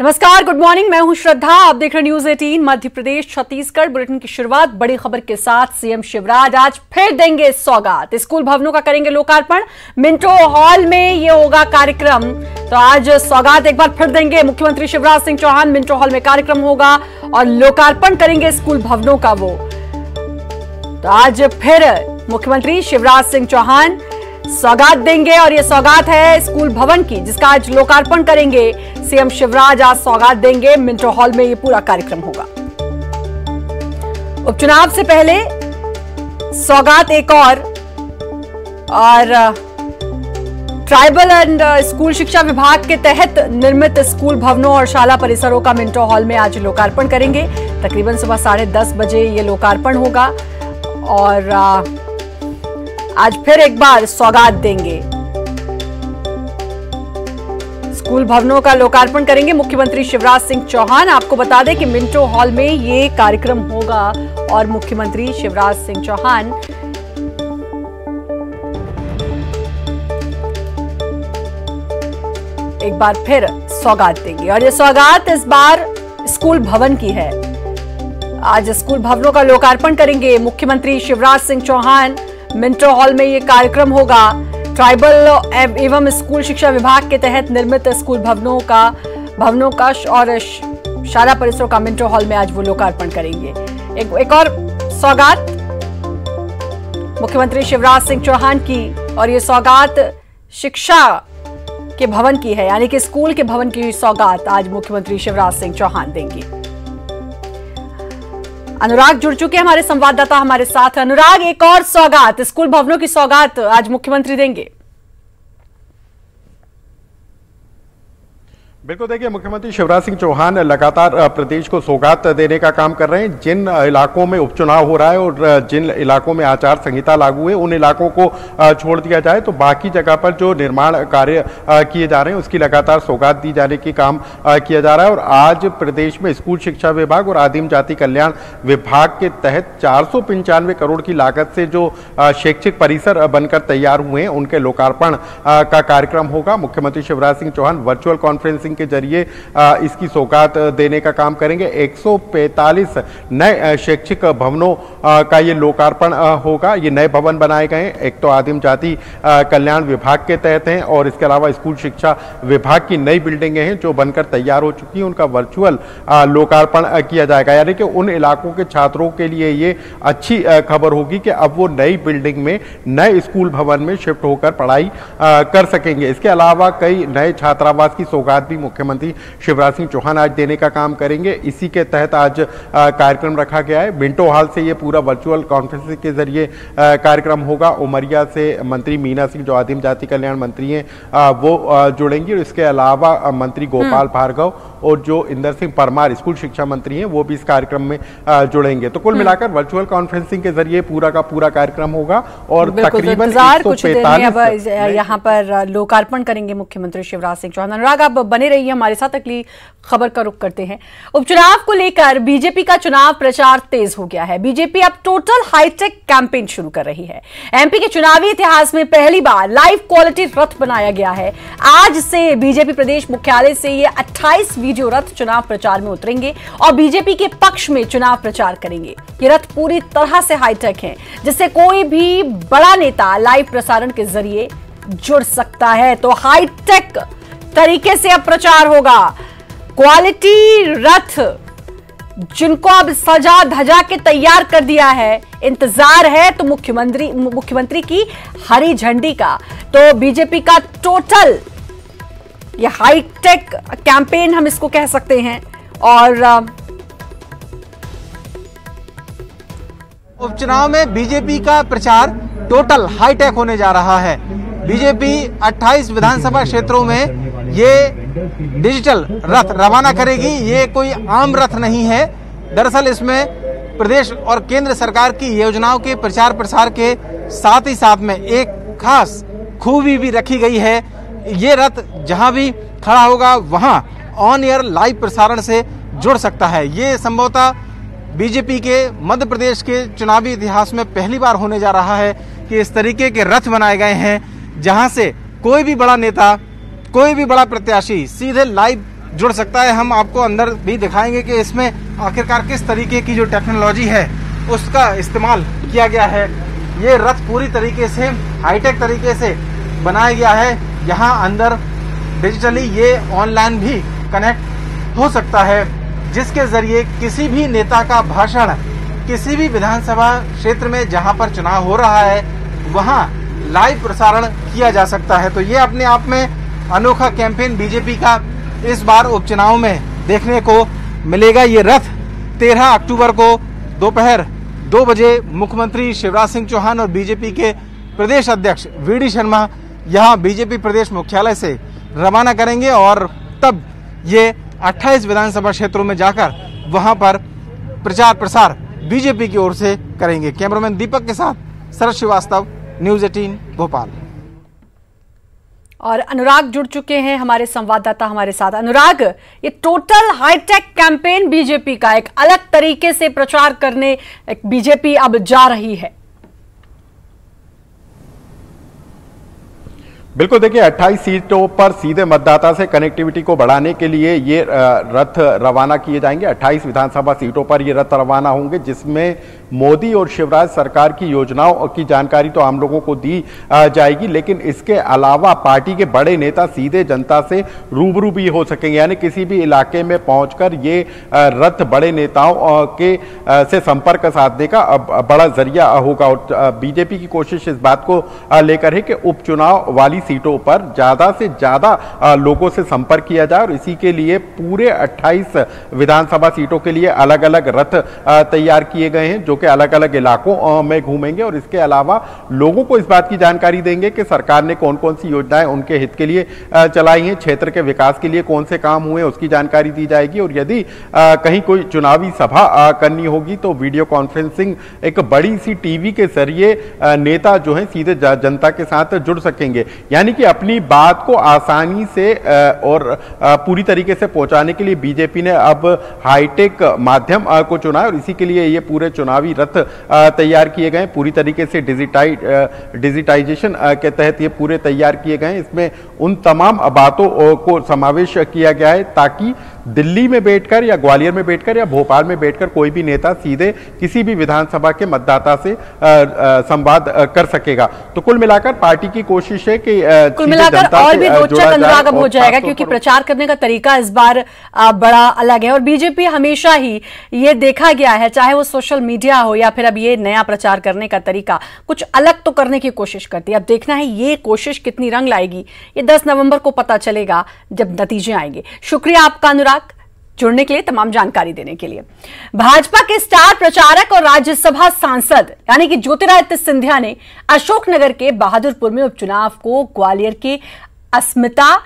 नमस्कार, good morning. मैं हूं श्रद्धा, आप देख रहे न्यूज 18 मध्य प्रदेश छत्तीसगढ़। बुलेटिन की शुरुआत बड़ी खबर के साथ। सीएम शिवराज आज फिर देंगे सौगात। स्कूल भवनों का करेंगे लोकार्पण। मिंटो हॉल में ये होगा कार्यक्रम। तो आज सौगात एक बार फिर देंगे मुख्यमंत्री शिवराज सिंह चौहान। मिंटो हॉल में कार्यक्रम होगा और लोकार्पण करेंगे स्कूल भवनों का वो। तो आज फिर मुख्यमंत्री शिवराज सिंह चौहान सौगात देंगे और ये सौगात है स्कूल भवन की, जिसका आज लोकार्पण करेंगे सीएम शिवराज। आज सौगात देंगे। मिंटो हॉल में ये पूरा कार्यक्रम होगा। उपचुनाव से पहले सौगात एक और ट्राइबल एंड स्कूल शिक्षा विभाग के तहत निर्मित स्कूल भवनों और शाला परिसरों का मिंटो हॉल में आज लोकार्पण करेंगे। तकरीबन सुबह 10:30 बजे ये लोकार्पण होगा और आज फिर एक बार सौगात देंगे। स्कूल भवनों का लोकार्पण करेंगे मुख्यमंत्री शिवराज सिंह चौहान। आपको बता दें कि मिंटो हॉल में ये कार्यक्रम होगा और मुख्यमंत्री शिवराज सिंह चौहान एक बार फिर सौगात देंगे और ये सौगात इस बार स्कूल भवन की है। आज स्कूल भवनों का लोकार्पण करेंगे मुख्यमंत्री शिवराज सिंह चौहान। मिंटो हॉल में यह कार्यक्रम होगा। ट्राइबल एवं स्कूल शिक्षा विभाग के तहत निर्मित स्कूल भवनों का और शाला परिसरों का मिंटो हॉल में आज वो लोकार्पण करेंगे। एक और सौगात मुख्यमंत्री शिवराज सिंह चौहान की, और ये सौगात शिक्षा के भवन की है, यानी कि स्कूल के भवन की सौगात आज मुख्यमंत्री शिवराज सिंह चौहान देंगे। अनुराग जुड़ चुके हैं हमारे संवाददाता हमारे साथ। अनुराग, एक और सौगात, स्कूल भवनों की सौगात आज मुख्यमंत्री देंगे। बिल्कुल, देखिए, मुख्यमंत्री शिवराज सिंह चौहान लगातार प्रदेश को सौगात देने का काम कर रहे हैं। जिन इलाकों में उपचुनाव हो रहा है और जिन इलाकों में आचार संहिता लागू है, उन इलाकों को छोड़ दिया जाए तो बाकी जगह पर जो निर्माण कार्य किए जा रहे हैं उसकी लगातार सौगात दी जाने की काम किया जा रहा है। और आज प्रदेश में स्कूल शिक्षा विभाग और आदिम जाति कल्याण विभाग के तहत 495 करोड़ की लागत से जो शैक्षिक परिसर बनकर तैयार हुए हैं उनके लोकार्पण का कार्यक्रम होगा। मुख्यमंत्री शिवराज सिंह चौहान वर्चुअल कॉन्फ्रेंसिंग के जरिए इसकी सौगात देने का काम करेंगे। 145 नए शैक्षिक भवनों का ये लोकार्पण होगा। ये नए भवन बनाए गए हैं। एक तो आदिम जाति कल्याण विभाग के तहत हैं और इसके अलावा स्कूल शिक्षा विभाग की नई बिल्डिंगें हैं जो बनकर तैयार हो चुकी हैं, उनका वर्चुअल लोकार्पण किया जाएगा। यानी कि उन इलाकों के छात्रों के लिए ये अच्छी खबर होगी कि अब वो नई बिल्डिंग में नए स्कूल भवन में शिफ्ट होकर पढ़ाई कर सकेंगे। इसके अलावा कई नए छात्रावास की सौगात भी मुख्यमंत्री शिवराज सिंह चौहान आज देने का काम करेंगे। इसी के तहत आज कार्यक्रम रखा गया है। मिंटो हॉल से ये पूरा वर्चुअल कॉन्फ्रेंसिंग के जरिए कार्यक्रम होगा। उमरिया से मंत्री मीना सिंह, जो आदिम जाति कल्याण मंत्री हैं, वो जुड़ेंगी। और इसके अलावा मंत्री गोपाल भार्गव और जो इंदर सिंह परमार स्कूल शिक्षा मंत्री हैं, वो भी इस कार्यक्रम में जुड़ेंगे। तो कुल मिलाकर वर्चुअल कॉन्फ्रेंसिंग के जरिए पूरा का पूरा कार्यक्रम होगा और तकरीबन 145 यहाँ पर लोकार्पण करेंगे मुख्यमंत्री शिवराज सिंह चौहान। अनुराग, आप बने रहिए हमारे साथ। अगली खबर का रुख करते हैं। उपचुनाव को लेकर बीजेपी का चुनाव प्रचार तेज हो गया है। बीजेपी अब टोटल हाईटेक कैंपेन शुरू कर रही है। एमपी के चुनावी इतिहास में पहली बार लाइव क्वालिटी रथ बनाया गया है। आज से बीजेपी प्रदेश मुख्यालय से ये 28 वीडियो रथ चुनाव प्रचार में उतरेंगे और बीजेपी के पक्ष में चुनाव प्रचार करेंगे। ये रथ पूरी तरह से हाईटेक है, जिससे कोई भी बड़ा नेता लाइव प्रसारण के जरिए जुड़ सकता है। तो हाईटेक तरीके से अब प्रचार होगा। क्वालिटी रथ जिनको अब सजा धजा के तैयार कर दिया है, इंतजार है तो मुख्यमंत्री की हरी झंडी का। तो बीजेपी का टोटल ये हाईटेक कैंपेन हम इसको कह सकते हैं। और उपचुनाव में बीजेपी का प्रचार टोटल हाईटेक होने जा रहा है। बीजेपी 28 विधानसभा क्षेत्रों में ये डिजिटल रथ रवाना करेगी। ये कोई आम रथ नहीं है। दरअसल इसमें प्रदेश और केंद्र सरकार की योजनाओं के प्रचार प्रसार के साथ ही साथ में एक खास खूबी भी रखी गई है। ये रथ जहां भी खड़ा होगा वहां ऑन एयर लाइव प्रसारण से जुड़ सकता है। ये संभवतः बीजेपी के मध्य प्रदेश के चुनावी इतिहास में पहली बार होने जा रहा है कि इस तरीके के रथ बनाए गए हैं जहां से कोई भी बड़ा नेता, कोई भी बड़ा प्रत्याशी सीधे लाइव जुड़ सकता है। हम आपको अंदर भी दिखाएंगे कि इसमें आखिरकार किस तरीके की जो टेक्नोलॉजी है उसका इस्तेमाल किया गया है। ये रथ पूरी तरीके से हाईटेक तरीके से बनाया गया है। यहाँ अंदर डिजिटली ये ऑनलाइन भी कनेक्ट हो सकता है, जिसके जरिए किसी भी नेता का भाषण किसी भी विधानसभा क्षेत्र में जहां पर चुनाव हो रहा है वहां लाइव प्रसारण किया जा सकता है। तो ये अपने आप में अनोखा कैंपेन बीजेपी का इस बार उपचुनाव में देखने को मिलेगा। ये रथ 13 अक्टूबर को दोपहर 2 बजे मुख्यमंत्री शिवराज सिंह चौहान और बीजेपी के प्रदेश अध्यक्ष वीडी शर्मा यहाँ बीजेपी प्रदेश मुख्यालय से रवाना करेंगे और तब ये 28 विधानसभा क्षेत्रों में जाकर वहां पर प्रचार प्रसार बीजेपी की ओर से करेंगे। कैमरामैन दीपक के साथ शरद श्रीवास्तव, न्यूज़ 18 भोपाल। और अनुराग जुड़ चुके हैं हमारे संवाददाता हमारे साथ। अनुराग, ये टोटल हाईटेक कैंपेन बीजेपी का एक अलग तरीके से प्रचार करने बीजेपी अब जा रही है। बिल्कुल, देखिए 28 सीटों पर सीधे मतदाता से कनेक्टिविटी को बढ़ाने के लिए ये रथ रवाना किए जाएंगे। 28 विधानसभा सीटों पर ये रथ रवाना होंगे, जिसमें मोदी और शिवराज सरकार की योजनाओं की जानकारी तो आम लोगों को दी जाएगी, लेकिन इसके अलावा पार्टी के बड़े नेता सीधे जनता से रूबरू भी हो सकेंगे। यानी किसी भी इलाके में पहुंचकर ये रथ बड़े नेताओं के से संपर्क साधने का बड़ा जरिया होगा। और बीजेपी की कोशिश इस बात को लेकर है कि उपचुनाव वाली सीटों पर ज्यादा से ज्यादा लोगों से संपर्क किया जाए और इसी के लिए पूरे 28 विधानसभा सीटों के लिए अलग अलग रथ तैयार किए गए हैं, जो कि अलग अलग इलाकों में घूमेंगे और इसके अलावा लोगों को इस बात की जानकारी देंगे कि सरकार ने कौन कौन सी योजनाएं उनके हित के लिए चलाई हैं, क्षेत्र के विकास के लिए कौन से काम हुए उसकी जानकारी दी जाएगी। और यदि कहीं कोई चुनावी सभा करनी होगी तो वीडियो कॉन्फ्रेंसिंग एक बड़ी सी टीवी के जरिए नेता जो है सीधे जनता के साथ जुड़ सकेंगे। यानी कि अपनी बात को आसानी से और पूरी तरीके से पहुंचाने के लिए बीजेपी ने अब हाईटेक माध्यम को चुना है और इसी के लिए ये पूरे चुनावी रथ तैयार किए गए, पूरी तरीके से डिजिटाइजेशन के तहत ये पूरे तैयार किए गए। इसमें उन तमाम बातों को समावेश किया गया है ताकि दिल्ली में बैठकर या ग्वालियर में बैठकर या भोपाल में बैठकर कोई भी नेता सीधे किसी भी विधानसभा के मतदाता से संवाद कर सकेगा। तो कुल मिलाकर पार्टी की कोशिश है कि कुल मिलाकर और भी रोचक अनुराग अब हो जाएगा, क्योंकि प्रचार करने का तरीका इस बार बड़ा अलग है और बीजेपी हमेशा ही ये देखा गया है, चाहे वो सोशल मीडिया हो या फिर अब ये नया प्रचार करने का तरीका, कुछ अलग तो करने की कोशिश करती है। अब देखना है ये कोशिश कितनी रंग लाएगी, ये 10 नवंबर को पता चलेगा जब नतीजे आएंगे। शुक्रिया आपका अनुराग, जुड़ने के लिए, तमाम जानकारी देने के लिए। भाजपा के स्टार प्रचारक और राज्यसभा सांसद यानी कि ज्योतिरादित्य सिंधिया ने अशोकनगर के बहादुरपुर में उपचुनाव को ग्वालियर के अस्मिता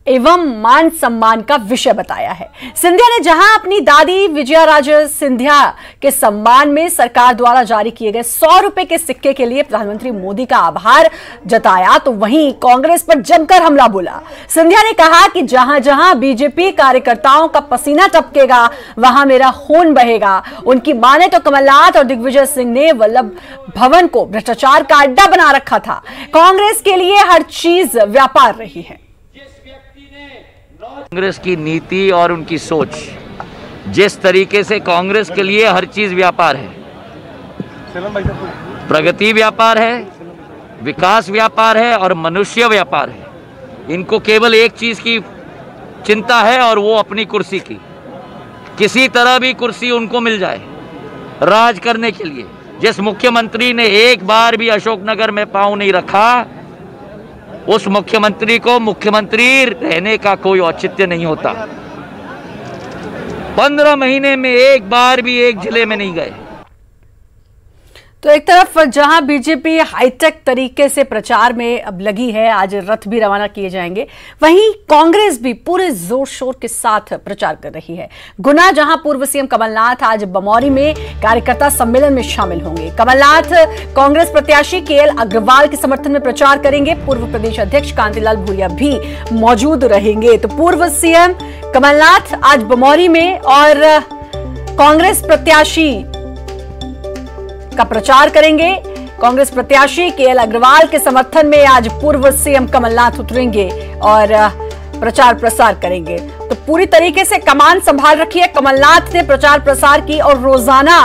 एवं मान सम्मान का विषय बताया है। सिंधिया ने जहां अपनी दादी विजयाराजे सिंधिया के सम्मान में सरकार द्वारा जारी किए गए 100 रुपए के सिक्के के लिए प्रधानमंत्री मोदी का आभार जताया, तो वहीं कांग्रेस पर जमकर हमला बोला। सिंधिया ने कहा कि जहां जहां बीजेपी कार्यकर्ताओं का पसीना टपकेगा वहां मेरा खून बहेगा। उनकी माने तो कमलनाथ और दिग्विजय सिंह ने वल्लभ भवन को भ्रष्टाचार का अड्डा बना रखा था। कांग्रेस के लिए हर चीज व्यापार रही है। कांग्रेस की नीति और उनकी सोच, जिस तरीके से कांग्रेस के लिए हर चीज व्यापार है, प्रगति व्यापार है, विकास व्यापार है और मनुष्य व्यापार है। इनको केवल एक चीज की चिंता है और वो अपनी कुर्सी की, किसी तरह भी कुर्सी उनको मिल जाए राज करने के लिए। जिस मुख्यमंत्री ने एक बार भी अशोकनगर में पांव नहीं रखा, उस मुख्यमंत्री को मुख्यमंत्री रहने का कोई औचित्य नहीं होता। 15 महीने में एक बार भी एक जिले में नहीं गए। तो एक तरफ जहां बीजेपी हाईटेक तरीके से प्रचार में अब लगी है, आज रथ भी रवाना किए जाएंगे, वहीं कांग्रेस भी पूरे जोर शोर के साथ प्रचार कर रही है। गुना जहां पूर्व सीएम कमलनाथ आज बमौरी में कार्यकर्ता सम्मेलन में शामिल होंगे। कमलनाथ कांग्रेस प्रत्याशी केएल अग्रवाल के समर्थन में प्रचार करेंगे। पूर्व प्रदेश अध्यक्ष कांतिलाल भूरिया भी मौजूद रहेंगे। तो पूर्व सीएम कमलनाथ आज बमौरी में और कांग्रेस प्रत्याशी का प्रचार करेंगे। कांग्रेस प्रत्याशी केएल अग्रवाल के समर्थन में आज पूर्व सीएम कमलनाथ उतरेंगे और प्रचार प्रसार करेंगे। तो पूरी तरीके से कमान संभाल रखी है कमलनाथ ने प्रचार प्रसार की और रोजाना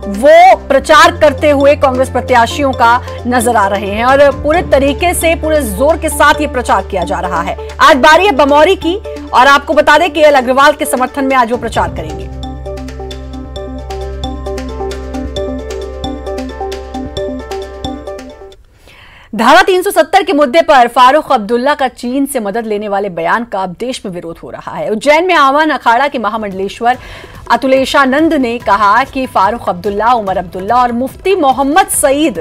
वो प्रचार करते हुए कांग्रेस प्रत्याशियों का नजर आ रहे हैं और पूरे तरीके से पूरे जोर के साथ ये प्रचार किया जा रहा है। आज बारी है बमौरी की और आपको बता दें KL अग्रवाल के समर्थन में आज वो प्रचार करेंगे। धारा 370 के मुद्दे पर फारूक अब्दुल्ला का चीन से मदद लेने वाले बयान का अब देश में विरोध हो रहा है। उज्जैन में आवान अखाड़ा के महामंडलेश्वर अतुलेशानंद ने कहा कि फारूक अब्दुल्ला, उमर अब्दुल्ला और मुफ्ती मोहम्मद सईद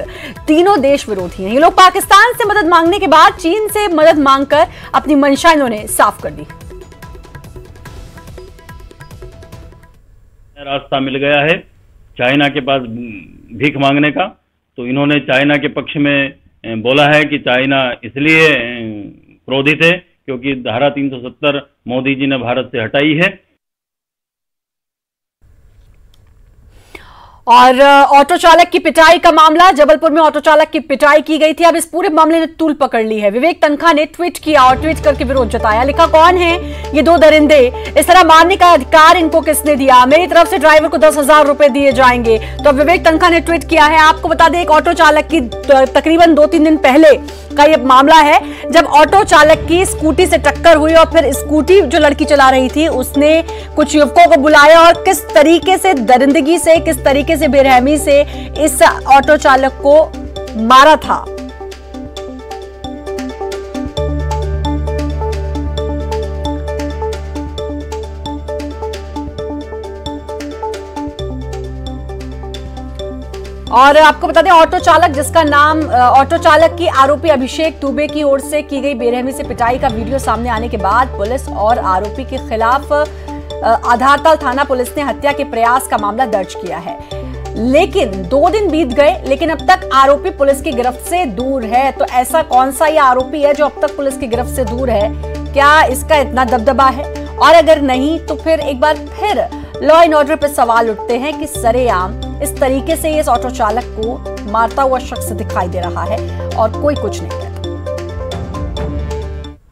तीनों देश विरोधी हैं। ये लोग पाकिस्तान से मदद मांगने के बाद चीन से मदद मांगकर अपनी मंशा इन्होंने साफ कर दी। रास्ता मिल गया है चाइना के पास भीख मांगने का, तो इन्होंने चाइना के पक्ष में बोला है कि चाइना इसलिए क्रोधित है क्योंकि धारा 370 मोदी जी ने भारत से हटाई है। और ऑटो चालक की पिटाई का मामला, जबलपुर में ऑटो चालक की पिटाई की गई थी। अब इस पूरे मामले ने तूल पकड़ ली है। विवेक तनखा ने ट्वीट किया और ट्वीट करके विरोध जताया। लिखा, कौन है ये दो दरिंदे, इस तरह मारने का अधिकार इनको किसने दिया? मेरी तरफ से ड्राइवर को 10,000 रुपए दिए जाएंगे। तो विवेक तनखा ने ट्वीट किया है। आपको बता दें, एक ऑटो चालक की तकरीबन 2-3 दिन पहले का ये मामला है, जब ऑटो चालक की स्कूटी से टक्कर हुई और फिर स्कूटी जो लड़की चला रही थी उसने कुछ युवकों को बुलाया और किस तरीके से दरिंदगी से, किस तरीके से बेरहमी से इस ऑटो चालक को मारा था। और आपको बता दें, ऑटो चालक जिसका नाम ऑटो चालक की आरोपी अभिषेक दुबे की ओर से की गई बेरहमी से पिटाई का वीडियो सामने आने के बाद पुलिस और आरोपी के खिलाफ आधारताल थाना पुलिस ने हत्या के प्रयास का मामला दर्ज किया है। लेकिन 2 दिन बीत गए, लेकिन अब तक आरोपी पुलिस की गिरफ्त से दूर है। तो ऐसा कौन सा ये आरोपी है जो अब तक पुलिस की गिरफ्त से दूर है? क्या इसका इतना दबदबा है? और अगर नहीं तो फिर एक बार फिर लॉ एंड ऑर्डर पर सवाल उठते हैं कि सरेआम इस तरीके से इस ऑटो चालक को मारता हुआ शख्स दिखाई दे रहा है और कोई कुछ नहीं कहता।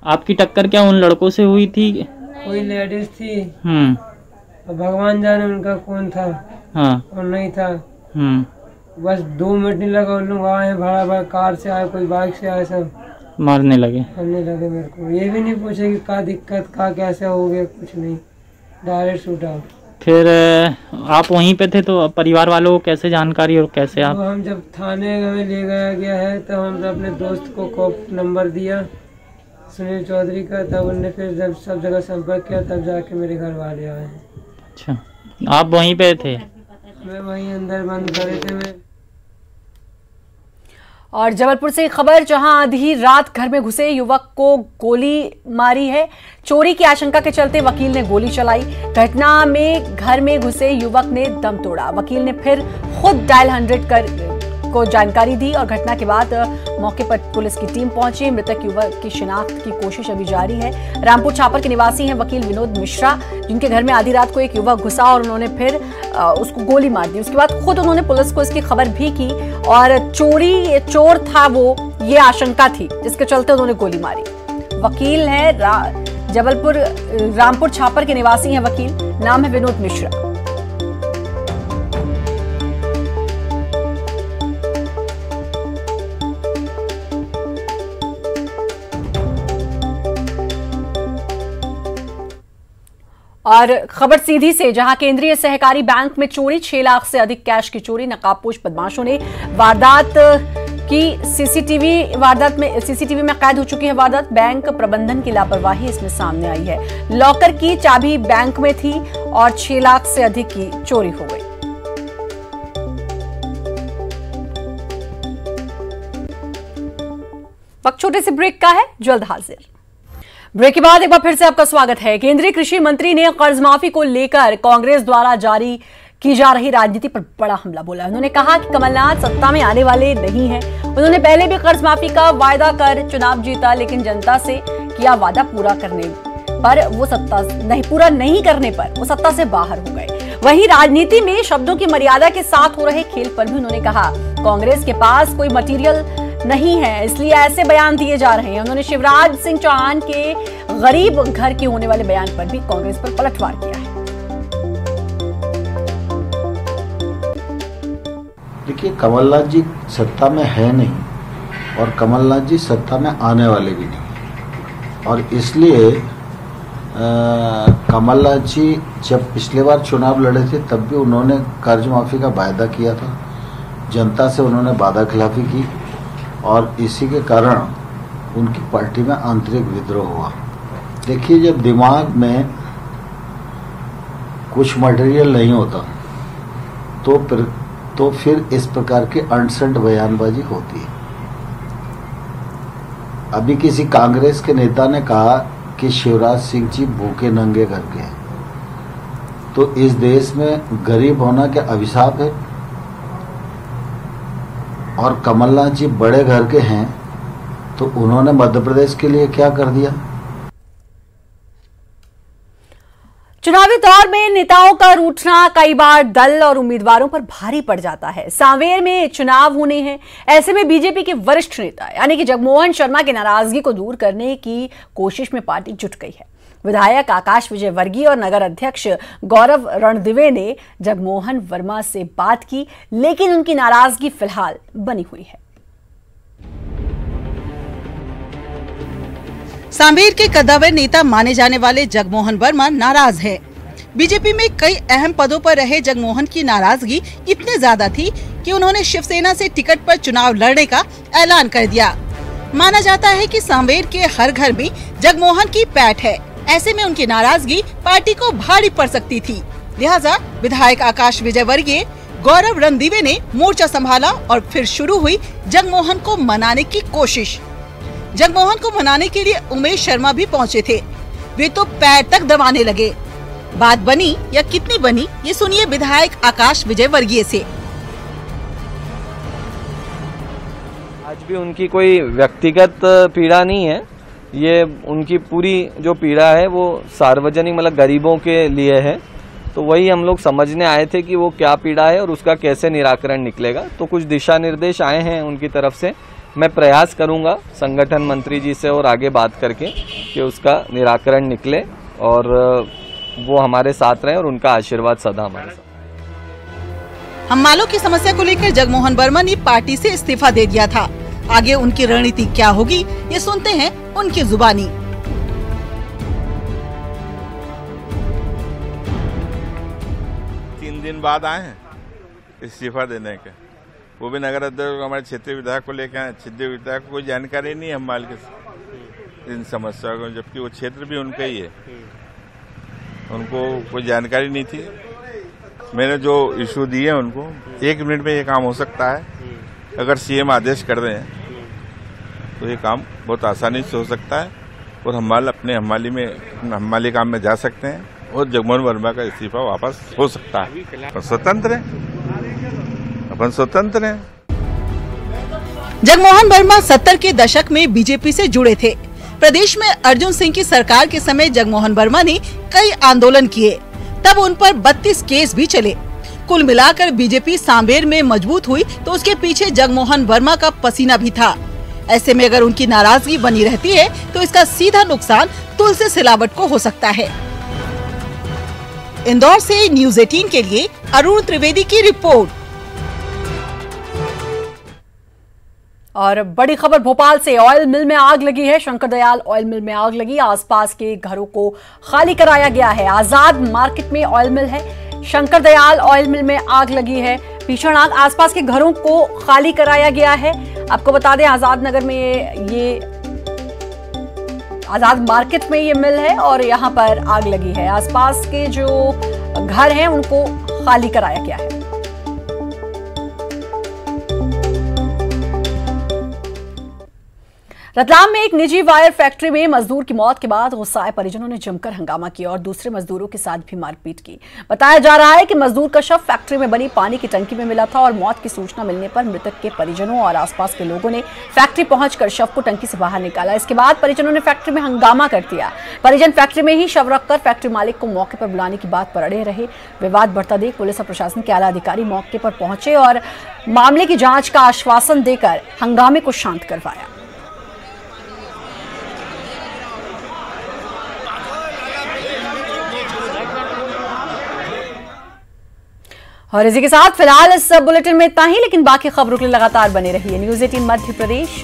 आपकी टक्कर क्या उन लड़कों से हुई थी? कोई लेडीज थी, भगवान जाने उनका कौन था। हाँ। और नहीं था। बस 2 मिनट नहीं लगा, उन लोग आए भाड़ा भाड़ा कार से आए, कोई बाइक से आए, सब मारने लगे। मेरे को ये भी नहीं पूछे कि क्या दिक्कत, क्या कैसे हो गया, कुछ नहीं, डायरेक्ट शूट आउट। फिर आप वहीं पे थे, तो परिवार वालों को कैसे जानकारी और कैसे आप? तो हम जब थाने हमें ले गया है तो हमने अपने दोस्त को कॉप नंबर दिया सुनील चौधरी का, तब उनने फिर जब सब जगह संपर्क किया तब जाके मेरे घर वाले आए। अच्छा, आप वहीं पे थे? मैं वहीं अंदर बंद करे थे मैं। और जबलपुर से खबर, जहां आधी रात घर में घुसे युवक को गोली मारी है। चोरी की आशंका के चलते वकील ने गोली चलाई। घटना में घर में घुसे युवक ने दम तोड़ा। वकील ने फिर खुद डायल 100 को जानकारी दी और घटना के बाद मौके पर पुलिस की टीम पहुंची। मृतक युवक की शिनाख्त की कोशिश अभी जारी है। रामपुर छापर के निवासी हैं वकील विनोद मिश्रा, जिनके घर में आधी रात को एक युवक घुसा और उन्होंने फिर उसको गोली मार दी। उसके बाद खुद उन्होंने पुलिस को इसकी खबर भी की और चोर था वो, ये आशंका थी जिसके चलते उन्होंने गोली मारी। वकील है जबलपुर रामपुर छापर के निवासी हैं वकील, नाम है विनोद मिश्रा। और खबर सीधी से, जहां केंद्रीय सहकारी बैंक में चोरी, 6 लाख से अधिक कैश की चोरी। नकाबपोश बदमाशों ने वारदात की सीसीटीवी में कैद हो चुकी है वारदात। बैंक प्रबंधन की लापरवाही इसमें सामने आई है। लॉकर की चाबी बैंक में थी और 6 लाख से अधिक की चोरी हो गई। वक्त छोटे से ब्रेक का है, जल्द हाजिर। ब्रेक के बाद एक बार फिर से आपका स्वागत है। केंद्रीय कृषि मंत्री ने कर्ज माफी को लेकर कांग्रेस द्वारा जारी की जा रही राजनीति पर बड़ा हमला बोला। उन्होंने कहा कि कमलनाथ सत्ता में आने वाले नहीं हैं। उन्होंने पहले भी कर्ज माफी का वायदा कर चुनाव जीता, लेकिन जनता से किया वादा पूरा करने पर वो सत्ता नहीं पूरा नहीं करने पर वो सत्ता से बाहर हो गए। वहीं राजनीति में शब्दों की मर्यादा के साथ हो रहे खेल पर भी उन्होंने कहा कांग्रेस के पास कोई मटीरियल नहीं है, इसलिए ऐसे बयान दिए जा रहे हैं। उन्होंने शिवराज सिंह चौहान के गरीब घर के होने वाले बयान पर भी कांग्रेस पर पलटवार किया है। देखिए, कमलनाथ जी सत्ता में है नहीं और कमलनाथ जी सत्ता में आने वाले भी नहीं, और इसलिए कमलनाथ जी जब पिछले बार चुनाव लड़े थे तब भी उन्होंने कर्ज माफी का वायदा किया था, जनता से उन्होंने वादा खिलाफी की और इसी के कारण उनकी पार्टी में आंतरिक विद्रोह हुआ। देखिए, जब दिमाग में कुछ मटेरियल नहीं होता तो फिर इस प्रकार की अनसंट बयानबाजी होती है। अभी किसी कांग्रेस के नेता ने कहा कि शिवराज सिंह जी भूखे नंगे घर के हैं, तो इस देश में गरीब होना क्या अभिशाप है? और कमलनाथ जी बड़े घर के हैं तो उन्होंने मध्य प्रदेश के लिए क्या कर दिया? चुनावी दौर में नेताओं का रूठना कई बार दल और उम्मीदवारों पर भारी पड़ जाता है। सांवेर में चुनाव होने हैं, ऐसे में बीजेपी के वरिष्ठ नेता यानी कि जगमोहन शर्मा की नाराजगी को दूर करने की कोशिश में पार्टी जुट गई है। विधायक आकाश विजयवर्गीय और नगर अध्यक्ष गौरव रणदिवे ने जगमोहन वर्मा से बात की, लेकिन उनकी नाराजगी फिलहाल बनी हुई है। सांवेर के कद्दावर नेता माने जाने वाले जगमोहन वर्मा नाराज है। बीजेपी में कई अहम पदों पर रहे जगमोहन की नाराजगी इतने ज्यादा थी कि उन्होंने शिवसेना से टिकट पर चुनाव लड़ने का ऐलान कर दिया। माना जाता है कि सांवेर के हर घर में जगमोहन की पैठ है, ऐसे में उनकी नाराजगी पार्टी को भारी पड़ सकती थी। लिहाजा विधायक आकाश विजयवर्गीय, गौरव रणदिवे ने मोर्चा संभाला और फिर शुरू हुई जगमोहन को मनाने की कोशिश। जगमोहन को मनाने के लिए उमेश शर्मा भी पहुंचे थे। वे तो पैर तक दबाने लगे। बात बनी या कितनी बनी, ये सुनिए विधायक आकाश विजयवर्गीय से। आज भी उनकी कोई व्यक्तिगत पीड़ा नहीं है, ये उनकी पूरी जो पीड़ा है वो सार्वजनिक मतलब गरीबों के लिए है। तो वही हम लोग समझने आए थे कि वो क्या पीड़ा है और उसका कैसे निराकरण निकलेगा। तो कुछ दिशा निर्देश आए हैं उनकी तरफ से, मैं प्रयास करूंगा संगठन मंत्री जी से और आगे बात करके कि उसका निराकरण निकले और वो हमारे साथ रहे और उनका आशीर्वाद सदा हमारे साथ। हम मालों की समस्या को लेकर जगमोहन वर्मा ने पार्टी से इस्तीफा दे दिया था। आगे उनकी रणनीति क्या होगी, ये सुनते हैं उनकी जुबानी। 3 दिन बाद आए हैं इस्तीफा देने के, वो भी नगर अध्यक्ष हमारे क्षेत्रीय विधायक को लेकर आए। क्षेत्रीय विधायक को कोई जानकारी नहीं है हम माल के इन समस्या को, जबकि वो क्षेत्र भी उनका ही है, उनको कोई जानकारी नहीं थी। मैंने जो इशू दिए उनको 1 मिनट में ये काम हो सकता है। अगर सीएम आदेश कर रहे हैं तो ये काम बहुत आसानी से हो सकता है और हम माल अपने हमाली काम में जा सकते हैं और जगमोहन वर्मा का इस्तीफा वापस हो सकता है। स्वतंत्र है, अपन स्वतंत्र हैं। जगमोहन वर्मा 70 के दशक में बीजेपी से जुड़े थे। प्रदेश में अर्जुन सिंह की सरकार के समय जगमोहन वर्मा ने कई आंदोलन किए, तब उन पर 32 केस भी चले। कुल मिलाकर बीजेपी सांवेर में मजबूत हुई तो उसके पीछे जगमोहन वर्मा का पसीना भी था। ऐसे में अगर उनकी नाराजगी बनी रहती है तो इसका सीधा नुकसान तुलसी सिलावट को हो सकता है। इंदौर से न्यूज़ 18 के लिए अरुण त्रिवेदी की रिपोर्ट। और बड़ी खबर भोपाल से, ऑयल मिल में आग लगी है। शंकर दयाल ऑयल मिल में आग लगी, आसपास के घरों को खाली कराया गया है। आजाद मार्केट में ऑयल मिल है, शंकर दयाल ऑयल मिल में आग लगी है। भीषण आग, आसपास के घरों को खाली कराया गया है। आपको बता दें आजाद नगर में ये आजाद मार्केट में ये मिल है और यहाँ पर आग लगी है। आसपास के जो घर हैं उनको खाली कराया गया है। रतलाम में एक निजी वायर फैक्ट्री में मजदूर की मौत के बाद गुस्साए परिजनों ने जमकर हंगामा किया और दूसरे मजदूरों के साथ भी मारपीट की। बताया जा रहा है कि मजदूर का शव फैक्ट्री में बनी पानी की टंकी में मिला था और मौत की सूचना मिलने पर मृतक के परिजनों और आसपास के लोगों ने फैक्ट्री पहुंचकर शव को टंकी से बाहर निकाला। इसके बाद परिजनों ने फैक्ट्री में हंगामा कर दिया। परिजन फैक्ट्री में ही शव रखकर फैक्ट्री मालिक को मौके पर बुलाने की बात पर अड़े रहे। विवाद बढ़ता देख पुलिस और प्रशासन के आला अधिकारी मौके पर पहुंचे और मामले की जांच का आश्वासन देकर हंगामे को शांत करवाया। और इसी के साथ फिलहाल इस बुलेटिन में इतना ही, लेकिन बाकी खबरों के लिए लगातार बने रहिए न्यूज़ 18 मध्य प्रदेश।